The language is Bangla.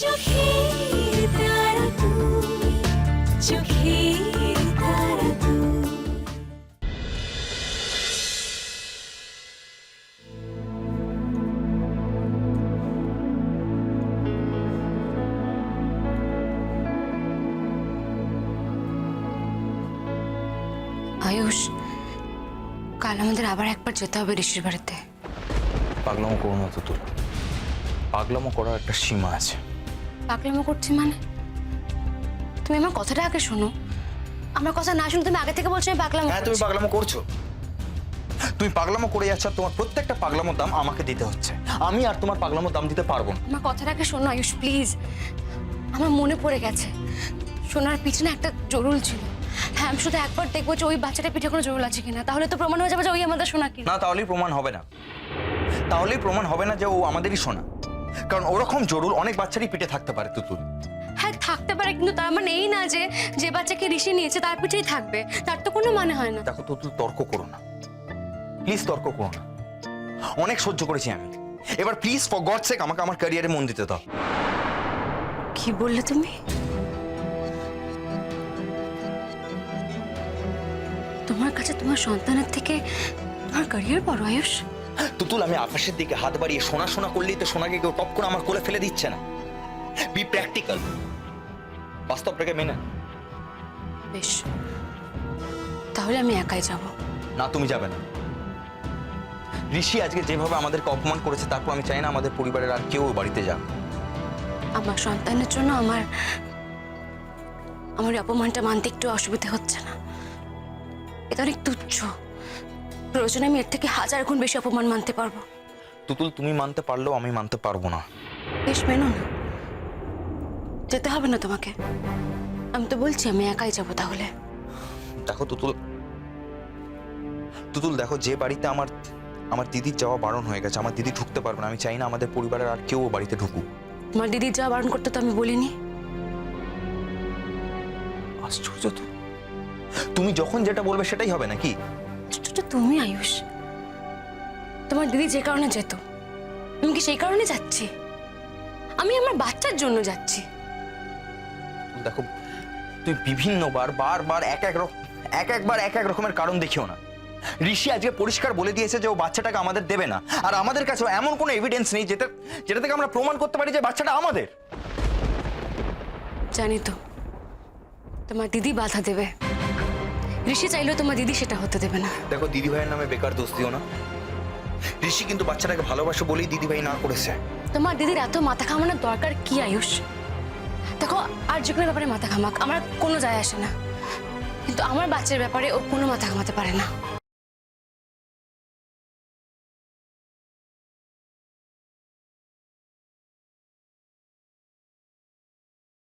চোখের তারা তুমি, চোখের তারা তুমি। আয়ুষ, কাল আমাদের আবার একবার যেতে হবে ঋষির বাড়িতে। পাগলামো করো না তো তোর। পাগলামো করার একটা সীমা আছে। পাগলামো করছি মানে? তুমি আমার কথাটা আগে শোনো। আমার কথা না শুনে তুমি আগে থেকে বলছো আমি পাগলামো হ্যাঁ, তুমি করছি। পাগলামো করছো। তুমি পাগলামো করে যাচ্ছ, তোমার প্রত্যেকটা পাগলামোর দাম আমাকে দিতে হচ্ছে। আমি আর তোমার পাগলামোর দাম দিতে পারবো না। আমার কথাটা আগে শোনো আয়ুষ, প্লিজ। আমার মনে পড়ে গেছে, সোনার পিছনে একটা জরুল ছিল। হ্যাঁ, আমি শুধু একবার দেখবো যে ওই বাচ্চাটার পিঠে কোনো জরুল আছে কিনা, তাহলে তো প্রমাণ হয়ে যাবে যে ওই আমাদের সোনা কিনা। না, তাহলেই প্রমাণ হবে না। তাহলেই প্রমাণ হবে না যে ও আমাদেরই সোনা। কারণ ওরকম জরুল অনেক বাচ্চারই পিঠে থাকতে পারে তুতুল। হ্যাঁ থাকতে পারে, কিন্তু তার মানে এই না যে যে বাচ্চাকে ঋষি নিয়েছে তার পিঠেই থাকবে, তার তো কোনো মানে হয় না। দেখো তুতুল, তর্ক করো না প্লিজ, তর্ক করো না। অনেক সহ্য করেছি আমি, এবার প্লিজ ফর গড সেক আমাকে আমার ক্যারিয়ারে মন দিতে দাও। কি বললে তুমি? তোমার কাছে তোমার সন্তানের থেকে তোমার ক্যারিয়ার বড় আয়ুষ? তুতুল, আমি আকাশের দিকে হাত বাড়িয়ে সোনা সোনা করলেই তো সোনাকে কেউ টপ করে আমার কোলে ফেলে দিচ্ছে না। বি প্র্যাকটিক্যাল, বাস্তবটাকে মেনে। বেশ, তাহলে আমি একাই যাব। না, তুমি যাবে না। ঋষি আজকে যেভাবে আমাদেরকে অপমান করেছে, তারপর আমি চাই না আমাদের পরিবারের আর কেউ বাড়িতে যাক। আমার সন্তানের জন্য আমার অপমানটা মানতে একটু অসুবিধা হচ্ছে না। এটা অনেক তুচ্ছ, প্রয়োজনে আমি এর থেকে 1000 গুণ বেশি অপমান মানতে পারবো। তুতুল, তুমি মানতে পারলেও আমি মানতে পারবো না। বেশ, মেনো না, যেতে হবে না তোমাকে। আমি তো বলছি আমি একাই যাব তাহলে। দেখো তুতুল, তুতুল দেখো, যে বাড়িতে আমার দিদির যাওয়া বারণ হয়ে গেছে, আমার দিদি ঢুকতে পারবে না। আমি চাই না আমাদের পরিবারের আর কেউ বাড়িতে ঢুকুক। তোমার দিদির যাওয়া বারণ করতে তো আমি বলিনি। আশ্চর্য তো, তুমি যখন যেটা বলবে সেটাই হবে নাকি? এটা তুমি আয়ুষ, তোমার দিদি যে কারণে যেত আমি কি সেই কারণে যাচ্ছি? আমি আমার বাচ্চার জন্য যাচ্ছি। দেখো, তুমি বিভিন্নবার বারবার একবার এক এক রকমের কারণ দেখিও না। ঋষি আজকে পরিষ্কার বলে দিয়েছে যে ও বাচ্চাটাকে আমাদের দেবে না, আর আমাদের কাছেও এমন কোনো এভিডেন্স নেই যেটা থেকে আমরা প্রমাণ করতে পারি যে বাচ্চাটা আমাদের। জানি তো তোমার দিদি বাধা দেবে, ঋষি চাইলেও তোমার দিদি সেটা হতে দেবে না। দেখো, দিদি ভাইয়ের নামে বেকার দোষ দিও না। ঋষি কিন্তু বাচ্চাটাকে ভালোবাসে বলেই দিদি ভাই না করেছে। তোমার দিদির এত মাথা ঘামানোর দরকার কি আয়ুষ? দেখো, আর যে কোনো ব্যাপারে মাথা ঘামাক, আমার কোনো যায় আসে না, কিন্তু আমার বাচ্চার ব্যাপারে ও কোনো মাথা ঘামাতে পারে না।